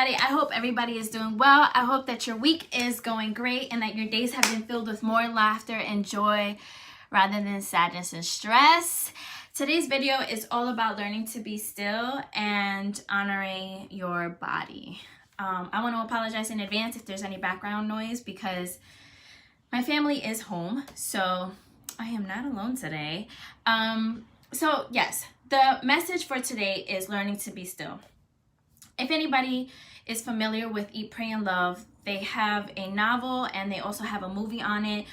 everybody. I hope everybody is doing well. I hope that your week is going great and that your days have been filled with more laughter and joy rather than sadness and stress. Today's video is all about learning to be still and honoring your body. I want to apologize in advance if there's any background noise because my family is home, so I am not alone today. So yes, the message for today is learning to be still. If anybody is familiar with Eat, Pray, and Love, they have a novel and they also have a movie on it.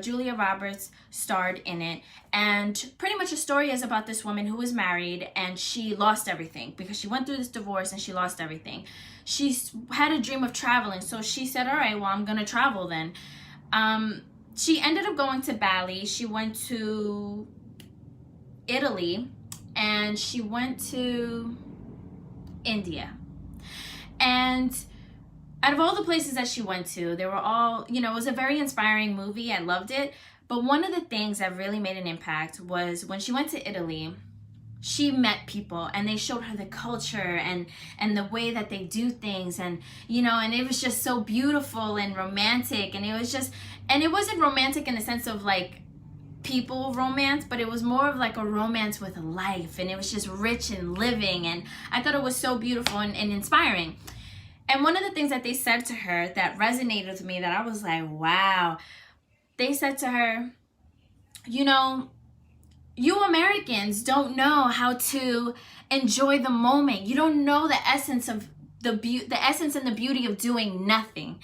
Julia Roberts starred in it. And pretty much the story is about this woman who was married and she lost everything because she went through this divorce and she lost everything. She had a dream of traveling, so she said, all right, well, I'm going to travel then. She ended up going to Bali. She went to Italy and she went to India. And out of all the places that she went to, they were all, it was a very inspiring movie. I loved it. But one of the things that really made an impact was when she went to Italy, she met people and they showed her the culture and the way that they do things. And it was just so beautiful and romantic. And it wasn't romantic in the sense of like people romance, but it was more of like a romance with life, and it was just rich and living, and I thought it was so beautiful and inspiring. And one of the things that they said to her that resonated with me, that I was like, wow, they said to her, you Americans don't know how to enjoy the moment. You don't know the essence of the essence and the beauty of doing nothing.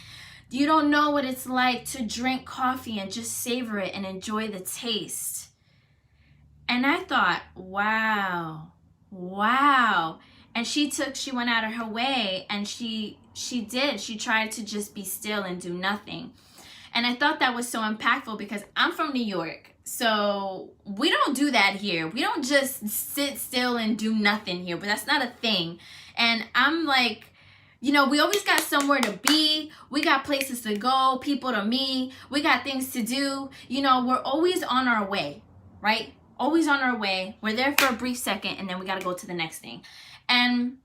You don't know what it's like to drink coffee and just savor it and enjoy the taste. And I thought, wow. And she went out of her way and she tried to just be still and do nothing. And I thought that was so impactful because I'm from New York. So we don't do that here. We don't just sit still and do nothing here, but that's not a thing. And I'm like, we always got somewhere to be. We got places to go, people to meet. We got things to do. We're always on our way, right? Always on our way. We're there for a brief second and then we got to go to the next thing. And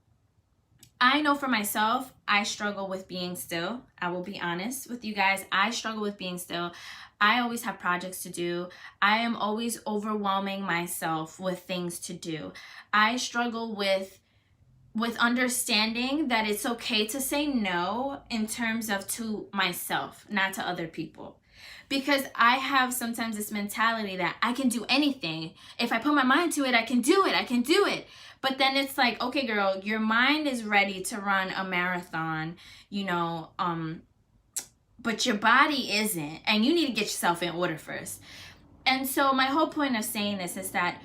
I know for myself, I struggle with being still. I will be honest with you guys. I struggle with being still. I always have projects to do. I am always overwhelming myself with things to do. I struggle with understanding that it's okay to say no in terms of to myself, not to other people. Because I have sometimes this mentality that I can do anything. If I put my mind to it, I can do it. But then it's like, okay, girl, your mind is ready to run a marathon, but your body isn't. And you need to get yourself in order first. And so my whole point of saying this is that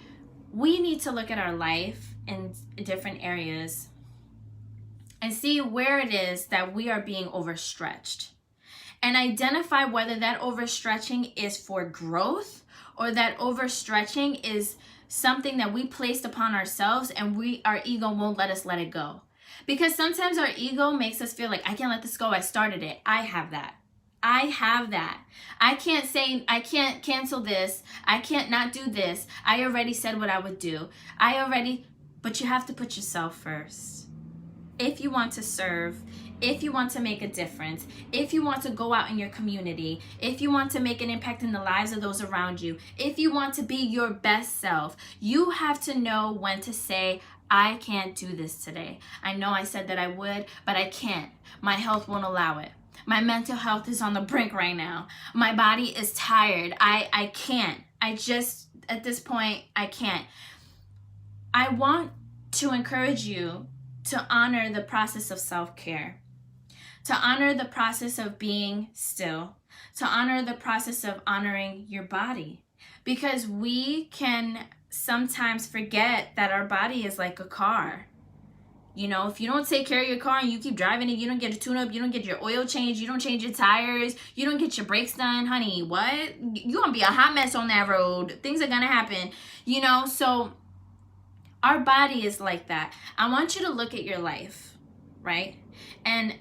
we need to look at our life in different areas and see where it is that we are being overstretched and identify whether that overstretching is for growth or that overstretching is something that we placed upon ourselves and our ego won't let us let it go. Because sometimes our ego makes us feel like, I can't let this go. I started it. I have that. I can't say, I can't cancel this. I can't not do this. I already said what I would do. But you have to put yourself first. If you want to serve, if you want to make a difference, if you want to go out in your community, if you want to make an impact in the lives of those around you, if you want to be your best self, you have to know when to say, I can't do this today. I know I said that I would, but I can't. My health won't allow it. My mental health is on the brink right now. My body is tired. I can't. At this point, I can't. I want to encourage you to honor the process of self-care, to honor the process of being still, to honor the process of honoring your body. Because we can sometimes forget that our body is like a car. If you don't take care of your car and you keep driving it, you don't get a tune-up, you don't get your oil changed, you don't change your tires, you don't get your brakes done, honey, what? You're going to be a hot mess on that road. Things are going to happen, so our body is like that. I want you to look at your life, right? And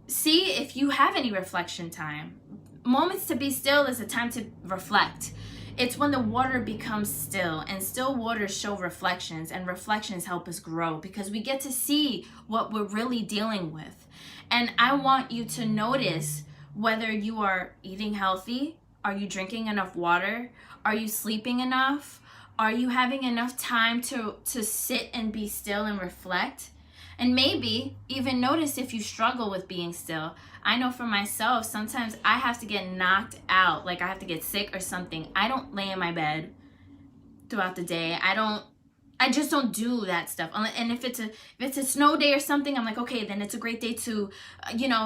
see if you have any reflection time. Moments to be still is a time to reflect. It's when the water becomes still, and still waters show reflections, and reflections help us grow because we get to see what we're really dealing with. And I want you to notice whether you are eating healthy, are you drinking enough water, are you sleeping enough, are you having enough time to sit and be still and reflect? And maybe even notice if you struggle with being still. I know for myself, sometimes I have to get knocked out, like I have to get sick or something. I don't lay in my bed throughout the day. I just don't do that stuff. And if it's a snow day or something, I'm like, okay, then it's a great day to,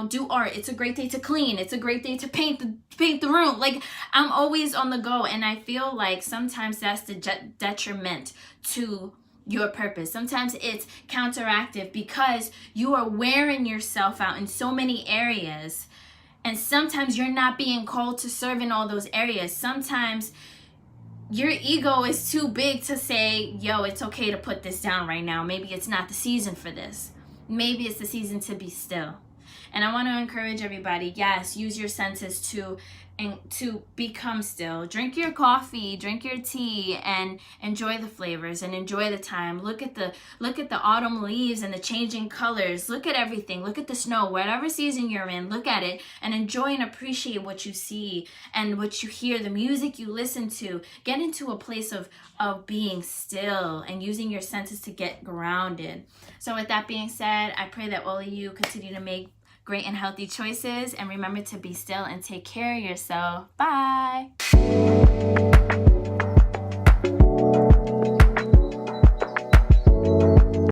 do art. It's a great day to clean. It's a great day to paint the room. Like, I'm always on the go, and I feel like sometimes that's the detriment to your purpose. Sometimes it's counteractive because you are wearing yourself out in so many areas, and sometimes you're not being called to serve in all those areas. Sometimes your ego is too big to say, yo, it's okay to put this down right now. Maybe it's not the season for this. Maybe it's the season to be still. And I want to encourage everybody, yes, use your senses to become still. Drink your coffee, drink your tea, and enjoy the flavors and enjoy the time. Look at the autumn leaves and the changing colors. Look at everything. Look at the snow. Whatever season you're in, look at it and enjoy and appreciate what you see and what you hear, the music you listen to. Get into a place of being still and using your senses to get grounded. So with that being said, I pray that all of you continue to make great and healthy choices, and remember to be still and take care of yourself. Bye.